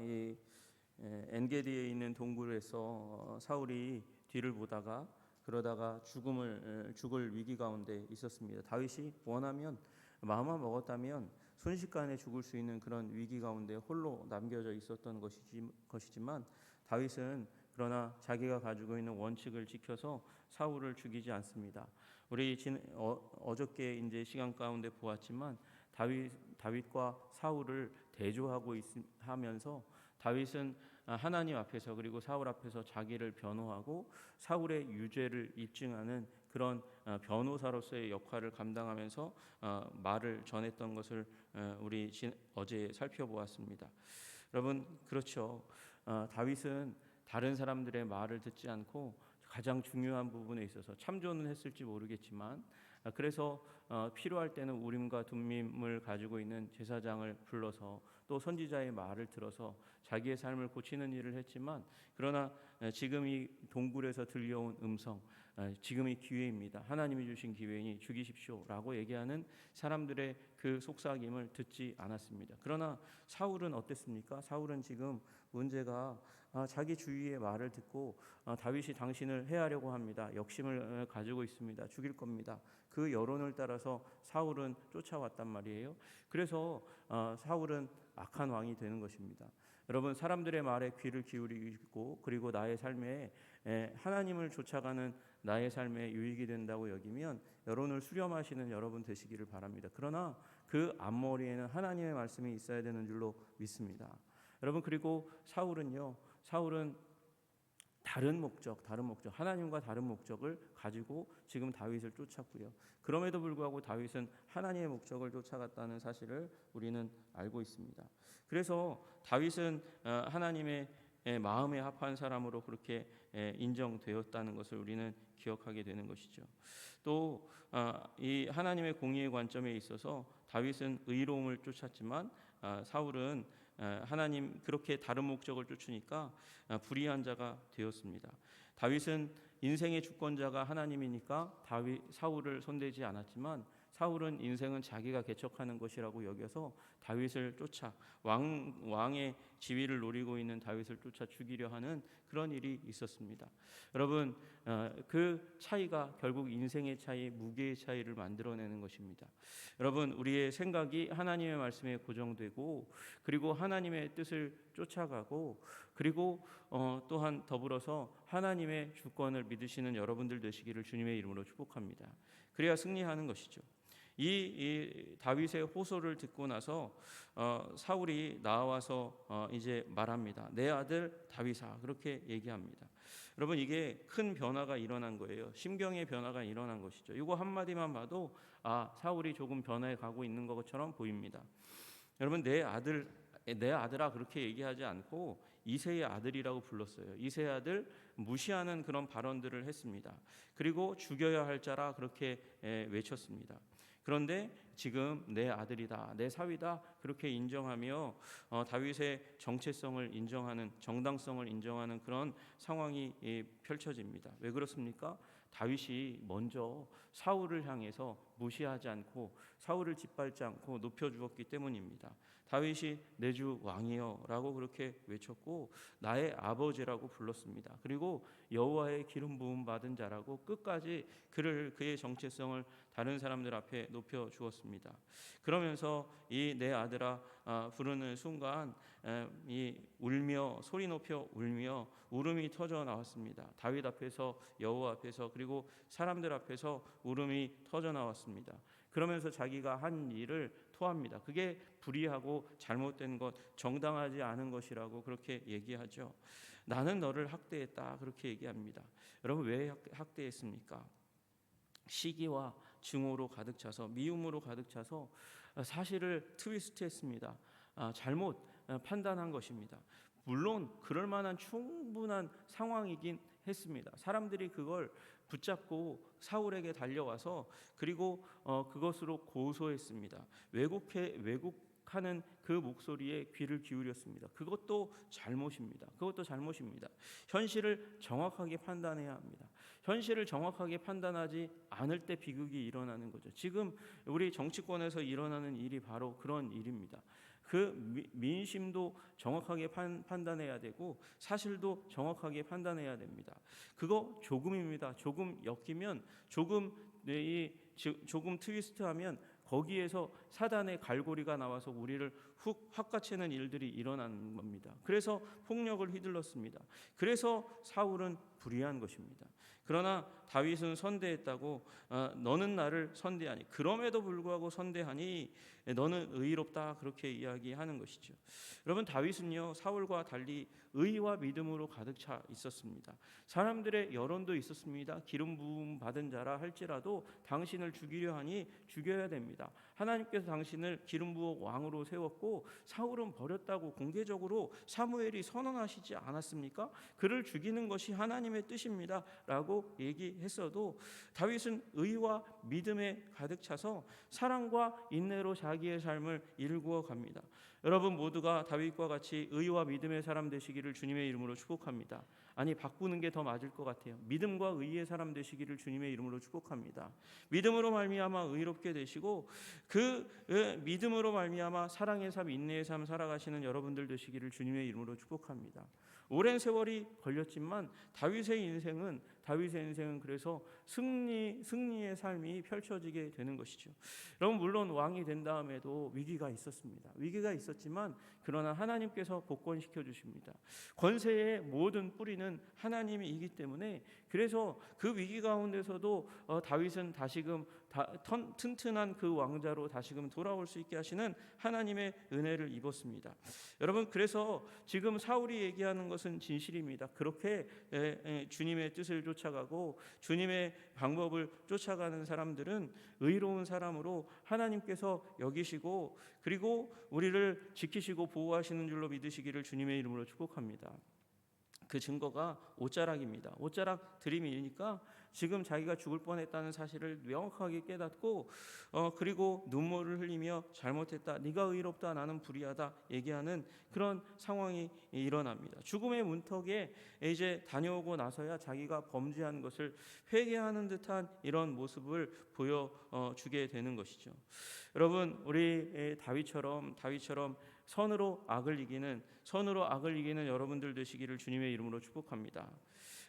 이 엔게디에 있는 동굴에서 사울이 뒤를 보다가 그러다가 죽을 위기 가운데 있었습니다. 다윗이 원하면 마음만 먹었다면 순식간에 죽을 수 있는 그런 위기 가운데 홀로 남겨져 있었던 것이지만 다윗은 그러나 자기가 가지고 있는 원칙을 지켜서 사울을 죽이지 않습니다. 우리 어저께 이제 시간 가운데 보았지만 다윗과 사울을 대조하고 하면서 다윗은 하나님 앞에서 그리고 사울 앞에서 자기를 변호하고 사울의 유죄를 입증하는 그런 변호사로서의 역할을 감당하면서 말을 전했던 것을 우리 어제 살펴보았습니다. 여러분 그렇죠. 다윗은 다른 사람들의 말을 듣지 않고 가장 중요한 부분에 있어서 참조는 했을지 모르겠지만 그래서 필요할 때는 우림과 둠밈을 가지고 있는 제사장을 불러서 또 선지자의 말을 들어서 자기의 삶을 고치는 일을 했지만 그러나 지금 이 동굴에서 들려온 음성, 지금이 기회입니다. 하나님이 주신 기회니 죽이십시오라고 얘기하는 사람들의 그 속삭임을 듣지 않았습니다. 그러나 사울은 어땠습니까? 사울은 지금 문제가 자기 주위의 말을 듣고 다윗이 당신을 해하려고 합니다. 역심을 가지고 있습니다. 죽일 겁니다. 그 여론을 따라서 사울은 쫓아왔단 말이에요. 그래서 사울은 악한 왕이 되는 것입니다. 여러분 사람들의 말에 귀를 기울이고 그리고 나의 삶에 하나님을 쫓아가는 나의 삶에 유익이 된다고 여기면 여론을 수렴하시는 여러분 되시기를 바랍니다. 그러나 그 앞머리에는 하나님의 말씀이 있어야 되는 줄로 믿습니다. 여러분 그리고 사울은 다른 목적, 하나님과 다른 목적을 가지고 지금 다윗을 쫓았고요. 그럼에도 불구하고 다윗은 하나님의 목적을 쫓아갔다는 사실을 우리는 알고 있습니다. 그래서 다윗은 하나님의 마음에 합한 사람으로 그렇게 인정되었다는 것을 우리는 기억하게 되는 것이죠. 또 이 하나님의 공의의 관점에 있어서 다윗은 의로움을 쫓았지만 사울은 하나님 그렇게 다른 목적을 쫓으니까 불의한 자가 되었습니다. 다윗은 인생의 주권자가 하나님이니까 사울을 손대지 않았지만 사울은 인생은 자기가 개척하는 것이라고 여겨서 다윗을 쫓아 왕의 지위를 노리고 있는 다윗을 쫓아 죽이려 하는 그런 일이 있었습니다. 여러분 그 차이가 결국 인생의 차이, 무게의 차이를 만들어내는 것입니다. 여러분 우리의 생각이 하나님의 말씀에 고정되고 그리고 하나님의 뜻을 쫓아가고 그리고 또한 더불어서 하나님의 주권을 믿으시는 여러분들 되시기를 주님의 이름으로 축복합니다. 그래야 승리하는 것이죠. 이 다윗의 호소를 듣고 나서 사울이 나와서 이제 말합니다. 내 아들 다윗아 그렇게 얘기합니다. 여러분 이게 큰 변화가 일어난 거예요. 심경의 변화가 일어난 것이죠. 이거 한마디만 봐도 사울이 조금 변화해 가고 있는 것처럼 보입니다. 여러분 내 아들아 그렇게 얘기하지 않고 이새의 아들이라고 불렀어요. 이새의 아들 무시하는 그런 발언들을 했습니다. 그리고 죽여야 할 자라 그렇게 외쳤습니다. 그런데 지금 내 아들이다, 내 사위다 그렇게 인정하며 다윗의 정체성을 인정하는, 정당성을 인정하는 그런 상황이 펼쳐집니다. 왜 그렇습니까? 다윗이 먼저 사울을 향해서 무시하지 않고 사울을 짓밟지 않고 높여주었기 때문입니다. 다윗이 내 주 왕이여 라고 그렇게 외쳤고 나의 아버지라고 불렀습니다. 그리고 여호와의 기름 부음 받은 자라고 끝까지 그의 정체성을 다른 사람들 앞에 높여주었습니다. 그러면서 이 내 아들아 부르는 순간 이 울며 소리 높여 울며 울음이 터져 나왔습니다. 다윗 앞에서 여호와 앞에서 그리고 사람들 앞에서 울음이 터져 나왔습니다. 그러면서 자기가 한 일을 토합니다. 그게 불의하고 잘못된 것, 정당하지 않은 것이라고 그렇게 얘기하죠. 나는 너를 학대했다 그렇게 얘기합니다. 여러분 왜 학대했습니까? 시기와 증오로 가득 차서 미움으로 가득 차서 사실을 트위스트했습니다. 잘못 판단한 것입니다. 물론 그럴 만한 충분한 상황이긴 했습니다. 사람들이 그걸 붙잡고 사울에게 달려와서 그리고 그것으로 고소했습니다. 왜곡하는 그 목소리에 귀를 기울였습니다. 그것도 잘못입니다. 현실을 정확하게 판단해야 합니다. 현실을 정확하게 판단하지 않을 때 비극이 일어나는 거죠. 지금 우리 정치권에서 일어나는 일이 바로 그런 일입니다. 그 민심도 정확하게 판단해야 되고 사실도 정확하게 판단해야 됩니다. 그거 조금입니다. 조금 엮이면 조금 트위스트하면 거기에서 사단의 갈고리가 나와서 우리를 훅 헛가치는 일들이 일어나는 겁니다. 그래서 폭력을 휘둘렀습니다. 그래서 사울은 불의한 것입니다. 그러나 다윗은 선대했다고 너는 나를 선대하니 그럼에도 불구하고 선대하니 너는 의롭다 그렇게 이야기하는 것이죠. 여러분 다윗은요 사울과 달리 의와 믿음으로 가득 차 있었습니다. 사람들의 여론도 있었습니다. 기름 부음 받은 자라 할지라도 당신을 죽이려 하니 죽여야 됩니다. 하나님께서 당신을 기름 부어 왕으로 세웠고 사울은 버렸다고 공개적으로 사무엘이 선언하시지 않았습니까? 그를 죽이는 것이 하나님의 뜻입니다 라고 얘기했어도 다윗은 의와 믿음에 가득 차서 사랑과 인내로 자기의 삶을 일구어 갑니다. 여러분 모두가 다윗과 같이 의와 믿음의 사람 되시기를 주님의 이름으로 축복합니다. 아니 바꾸는 게 더 맞을 것 같아요. 믿음과 의의 사람 되시기를 주님의 이름으로 축복합니다. 믿음으로 말미암아 의롭게 되시고 그 믿음으로 말미암아 사랑의 삶, 인내의 삶 살아가시는 여러분들 되시기를 주님의 이름으로 축복합니다. 오랜 세월이 걸렸지만 다윗의 인생은 그래서 승리의 삶이 펼쳐지게 되는 것이죠. 여러분 물론 왕이 된 다음에도 위기가 있었습니다. 위기가 있었지만 그러나 하나님께서 복권시켜 주십니다. 권세의 모든 뿌리는 하나님이기 때문에 그래서 그 위기 가운데서도 다윗은 다시금 튼튼한 그 왕자로 다시금 돌아올 수 있게 하시는 하나님의 은혜를 입었습니다. 여러분 그래서 지금 사울이 얘기하는 것은 진실입니다. 그렇게 주님의 뜻을 쫓아가고 주님의 방법을 쫓아가는 사람들은 의로운 사람으로 하나님께서 여기시고 그리고 우리를 지키시고 보호하시는 줄로 믿으시기를 주님의 이름으로 축복합니다. 그 증거가 옷자락입니다. 옷자락 들이밀니까 지금 자기가 죽을 뻔했다는 사실을 명확하게 깨닫고 그리고 눈물을 흘리며 잘못했다, 네가 의롭다, 나는 불의하다 얘기하는 그런 상황이 일어납니다. 죽음의 문턱에 이제 다녀오고 나서야 자기가 범죄한 것을 회개하는 듯한 이런 모습을 보여주게 되는 것이죠. 여러분 우리 다윗처럼 선으로 악을 이기는 여러분들 되시기를 주님의 이름으로 축복합니다.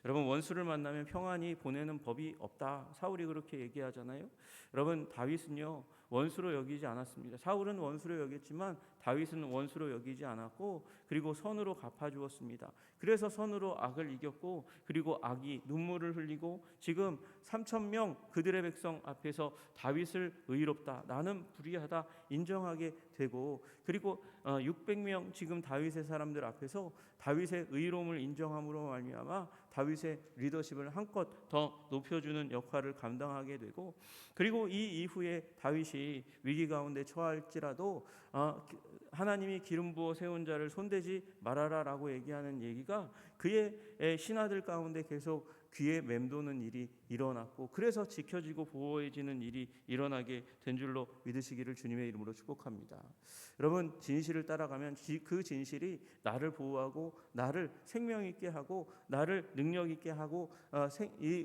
여러분 원수를 만나면 평안히 보내는 법이 없다. 사울이 그렇게 얘기하잖아요. 여러분 다윗은요 원수로 여기지 않았습니다. 사울은 원수로 여겼지만 다윗은 원수로 여기지 않았고 그리고 선으로 갚아주었습니다. 그래서 선으로 악을 이겼고 그리고 악이 눈물을 흘리고 지금 3,000명 그들의 백성 앞에서 다윗을 의롭다, 나는 불의하다 인정하게 되고 그리고 600명 지금 다윗의 사람들 앞에서 다윗의 의로움을 인정함으로 말미암아 다윗의 리더십을 한껏 더 높여주는 역할을 감당하게 되고 그리고 이 이후에 다윗이 위기 가운데 처할지라도 하나님이 기름 부어 세운 자를 손대지 말아라라고 얘기하는 얘기가 그의 신하들 가운데 계속 귀에 맴도는 일이 일어났고 그래서 지켜지고 보호해지는 일이 일어나게 된 줄로 믿으시기를 주님의 이름으로 축복합니다. 여러분 진실을 따라가면 그 진실이 나를 보호하고 나를 생명 있게 하고 나를 능력 있게 하고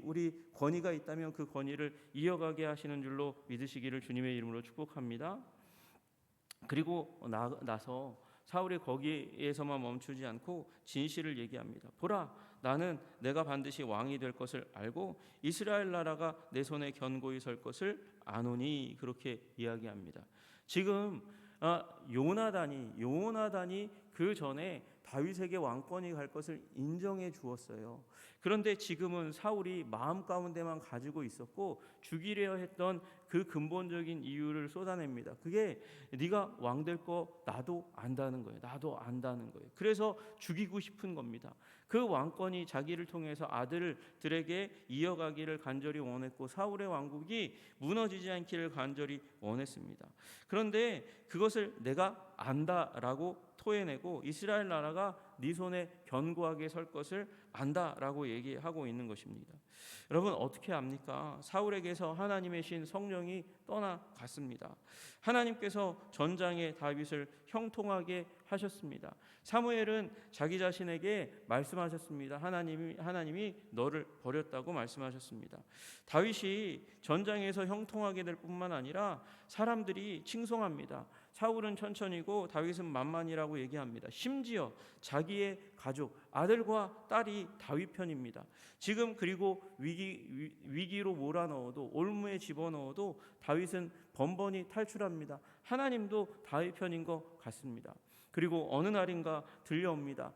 우리 권위가 있다면 그 권위를 이어가게 하시는 줄로 믿으시기를 주님의 이름으로 축복합니다. 그리고 나서 사울이 거기에서만 멈추지 않고 진실을 얘기합니다. 보라, 나는 내가 반드시 왕이 될 것을 알고 이스라엘 나라가 내 손에 견고히 설 것을 아노니 그렇게 이야기합니다. 지금 요나단이 그 전에 다윗에게 왕권이 갈 것을 인정해 주었어요. 그런데 지금은 사울이 마음 가운데만 가지고 있었고 죽이려 했던 그 근본적인 이유를 쏟아냅니다. 그게 네가 왕 될 거 나도 안다는 거예요. 그래서 죽이고 싶은 겁니다. 그 왕권이 자기를 통해서 아들들에게 이어가기를 간절히 원했고 사울의 왕국이 무너지지 않기를 간절히 원했습니다. 그런데 그것을 내가 안다라고 토해내고 이스라엘 나라가 네 손에 견고하게 설 것을 안다라고 얘기하고 있는 것입니다. 여러분 어떻게 압니까? 사울에게서 하나님의 신 성령이 떠나갔습니다. 하나님께서 전장의 다윗을 형통하게 하셨습니다. 사무엘은 자기 자신에게 말씀하셨습니다. 하나님이 너를 버렸다고 말씀하셨습니다. 다윗이 전장에서 형통하게 될 뿐만 아니라 사람들이 칭송합니다. 사울은 천천히고 다윗은 만만이라고 얘기합니다. 심지어 자기의 가족, 아들과 딸이 다윗 편입니다. 지금 그리고 위기로 몰아넣어도, 올무에 집어넣어도 다윗은 번번이 탈출합니다. 하나님도 다윗 편인 것 같습니다. 그리고 어느 날인가 들려옵니다.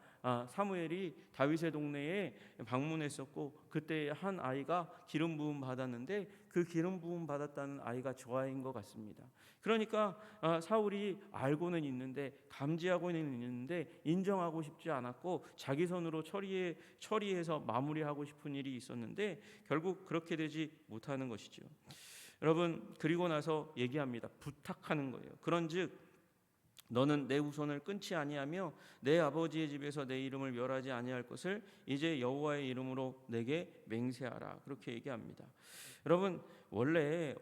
사무엘이 다윗의 동네에 방문했었고, 그때 한 아이가 기름 부음 받았는데 그 기름 부음 받았다는 아이가 저 아이인 것 같습니다. 그러니까 사울이 알고는 있는데, 감지하고는 있는데 인정하고 싶지 않았고 자기 손으로 처리해서 마무리하고 싶은 일이 있었는데 결국 그렇게 되지 못하는 것이죠. 여러분, 그리고 나서 얘기합니다. 부탁하는 거예요. 그런즉 너는 내 후손을 끊지 아니하며 내 아버지의 집에서 내 이름을 멸하지 아니할 것을 이제 여호와의 이름으로 내게 맹세하라. 그렇게 얘기합니다. 여러분, 원래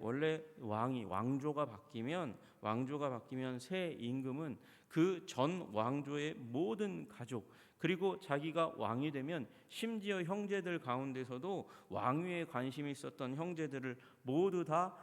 왕조가 바뀌면 새 임금은 그 전 왕조의 모든 가족, 그리고 자기가 왕이 되면 심지어 형제들 가운데서도 왕위에 관심이 있었던 형제들을 모두 다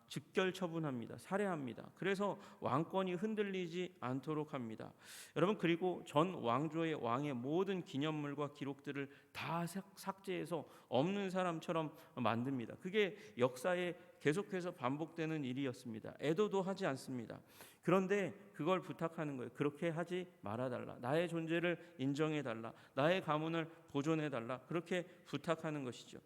즉결 처분합니다. 살해합니다. 그래서 왕권이 흔들리지 않도록 합니다. 여러분, 그리고 전 왕조의 왕의 모든 기념물과 기록들을 다 삭제해서 없는 사람처럼 만듭니다. 그게 역사에 계속해서 반복되는 일이었습니다. 애도도 하지 않습니다. 그런데 그걸 부탁하는 거예요. 그렇게 하지 말아달라. 나의 존재를 인정해달라. 나의 가문을 보존해달라. 그렇게 부탁하는 것이죠.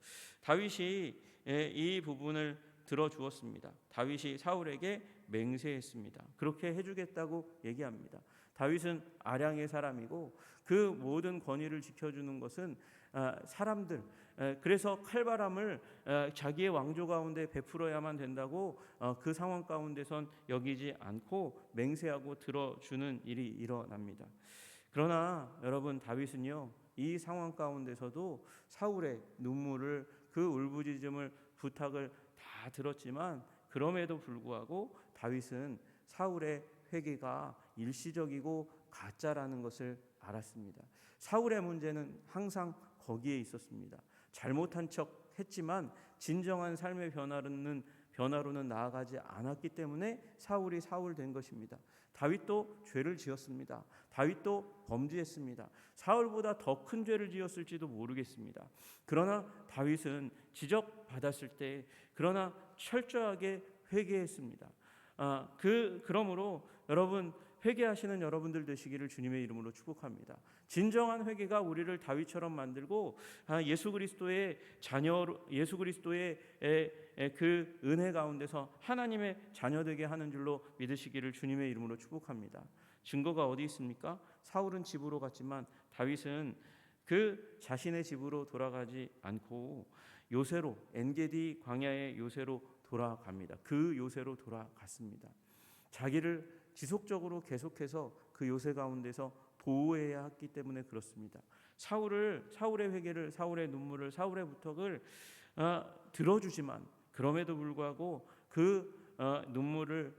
다윗이 이 부분을 들어주었습니다. 다윗이 사울에게 맹세했습니다. 그렇게 해주겠다고 얘기합니다. 다윗은 아량의 사람이고 그 모든 권위를 지켜주는 것은 사람들, 그래서 칼바람을 자기의 왕조 가운데 베풀어야만 된다고 그 상황 가운데선 여기지 않고 맹세하고 들어주는 일이 일어납니다. 그러나 여러분, 다윗은요, 이 상황 가운데서도 사울의 눈물을, 그 울부짖음을, 부탁을 다 들었지만 그럼에도 불구하고 다윗은 사울의 회개가 일시적이고 가짜라는 것을 알았습니다. 사울의 문제는 항상 거기에 있었습니다. 잘못한 척 했지만 진정한 삶의 변화로는 나아가지 않았기 때문에 사울이 사울 된 것입니다. 다윗도 죄를 지었습니다. 다윗도 범죄했습니다. 사울보다 더 큰 죄를 지었을지도 모르겠습니다. 그러나 다윗은 지적받았을 때 그러나 철저하게 회개했습니다. 그러므로 여러분, 회개하시는 여러분들 되시기를 주님의 이름으로 축복합니다. 진정한 회개가 우리를 다윗처럼 만들고 예수 그리스도의 그 은혜 가운데서 하나님의 자녀 되게 하는 줄로 믿으시기를 주님의 이름으로 축복합니다. 증거가 어디 있습니까? 사울은 집으로 갔지만 다윗은 그 자신의 집으로 돌아가지 않고 요새로, 엔게디 광야의 요새로 돌아갑니다. 그 요새로 돌아갔습니다. 자기를 지속적으로 계속해서 그 요새 가운데서 보호해야 했기 때문에 그렇습니다. 사울의 회개를, 사울의 눈물을, 사울의 부탁을 들어주지만 그럼에도 불구하고 그 눈물을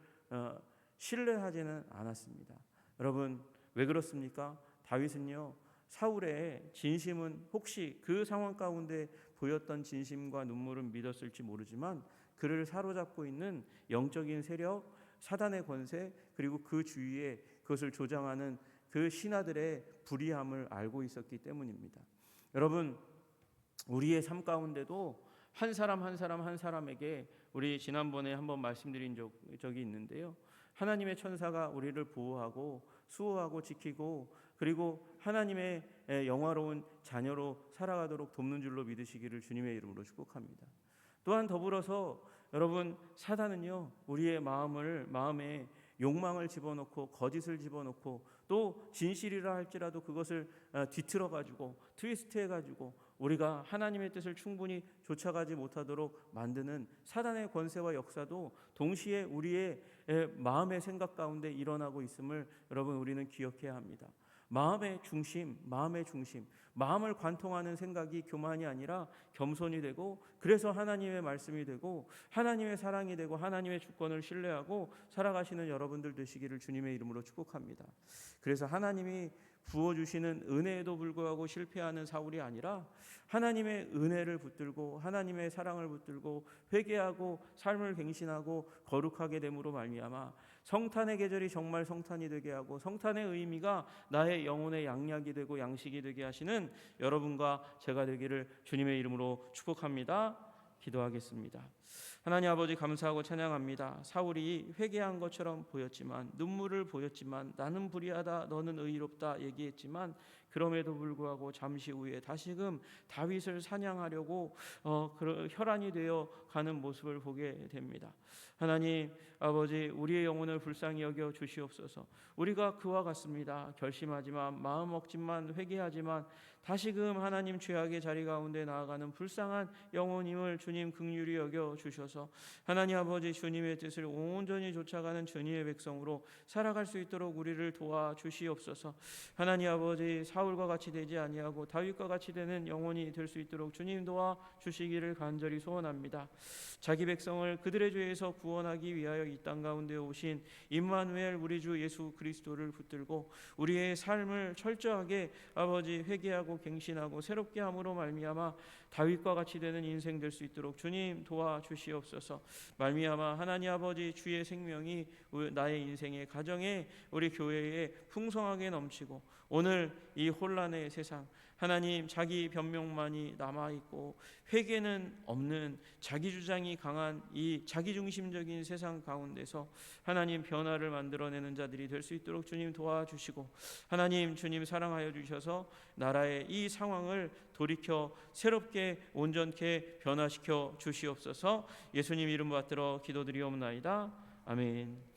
신뢰하지는 않았습니다. 여러분, 왜 그렇습니까? 다윗은요, 사울의 진심은, 혹시 그 상황 가운데 보였던 진심과 눈물은 믿었을지 모르지만 그를 사로잡고 있는 영적인 세력, 사단의 권세, 그리고 그 주위에 그것을 조장하는 그 신하들의 불의함을 알고 있었기 때문입니다. 여러분, 우리의 삶 가운데도 한 사람에게 우리 지난번에 한번 말씀드린 적이 있는데요, 하나님의 천사가 우리를 보호하고 수호하고 지키고 그리고 하나님의 영화로운 자녀로 살아가도록 돕는 줄로 믿으시기를 주님의 이름으로 축복합니다. 또한 더불어서 여러분, 사단은요, 우리의 마음에 욕망을 집어넣고 거짓을 집어넣고 또 진실이라 할지라도 그것을 뒤틀어 가지고 트위스트해 가지고 우리가 하나님의 뜻을 충분히 쫓아가지 못하도록 만드는 사단의 권세와 역사도 동시에 우리의 마음의 생각 가운데 일어나고 있음을 여러분, 우리는 기억해야 합니다. 마음의 중심, 마음을 관통하는 생각이 교만이 아니라 겸손이 되고, 그래서 하나님의 말씀이 되고 하나님의 사랑이 되고 하나님의 주권을 신뢰하고 살아가시는 여러분들 되시기를 주님의 이름으로 축복합니다. 그래서 하나님이 부어주시는 은혜에도 불구하고 실패하는 사울이 아니라 하나님의 은혜를 붙들고 하나님의 사랑을 붙들고 회개하고 삶을 갱신하고 거룩하게 됨으로 말미암아 성탄의 계절이 정말 성탄이 되게 하고 성탄의 의미가 나의 영혼의 양약이 되고 양식이 되게 하시는 여러분과 제가 되기를 주님의 이름으로 축복합니다. 기도하겠습니다. 하나님 아버지, 감사하고 찬양합니다. 사울이 회개한 것처럼 보였지만, 눈물을 보였지만, 나는 불의하다 너는 의롭다 얘기했지만, 그럼에도 불구하고 잠시 후에 다시금 다윗을 사냥하려고 혈안이 되어 가는 모습을 보게 됩니다. 하나님 아버지, 우리의 영혼을 불쌍히 여겨 주시옵소서. 우리가 그와 같습니다. 결심하지만, 마음 먹지만, 회개하지만 다시금 하나님 죄악의 자리 가운데 나아가는 불쌍한 영혼임을 주님 긍휼히 여겨 주셔서 하나님 아버지, 주님의 뜻을 온전히 쫓아가는 주님의 백성으로 살아갈 수 있도록 우리를 도와주시옵소서. 하나님 아버지, 사울과 같이 되지 아니하고 다윗과 같이 되는 영혼이 될 수 있도록 주님 도와주시기를 간절히 소원합니다. 자기 백성을 그들의 죄에서 구원하기 위하여 이 땅 가운데 오신 임마누엘 우리 주 예수 그리스도를 붙들고 우리의 삶을 철저하게 아버지 회개하고 갱신하고 새롭게 함으로 말미암아 다윗과 같이 되는 인생 될 수 있도록 주님 도와주시옵소서. 말미암아 하나님 아버지, 주의 생명이 나의 인생의 가정에 우리 교회에 풍성하게 넘치고 오늘 이 혼란의 세상, 하나님 자기 변명만이 남아있고 회개는 없는 자기 주장이 강한 이 자기중심적인 세상 가운데서 하나님 변화를 만들어내는 자들이 될 수 있도록 주님 도와주시고, 하나님 주님 사랑하여 주셔서 나라의 이 상황을 돌이켜 새롭게 온전케 변화시켜 주시옵소서. 예수님 이름 받들어 기도드리옵나이다. 아멘.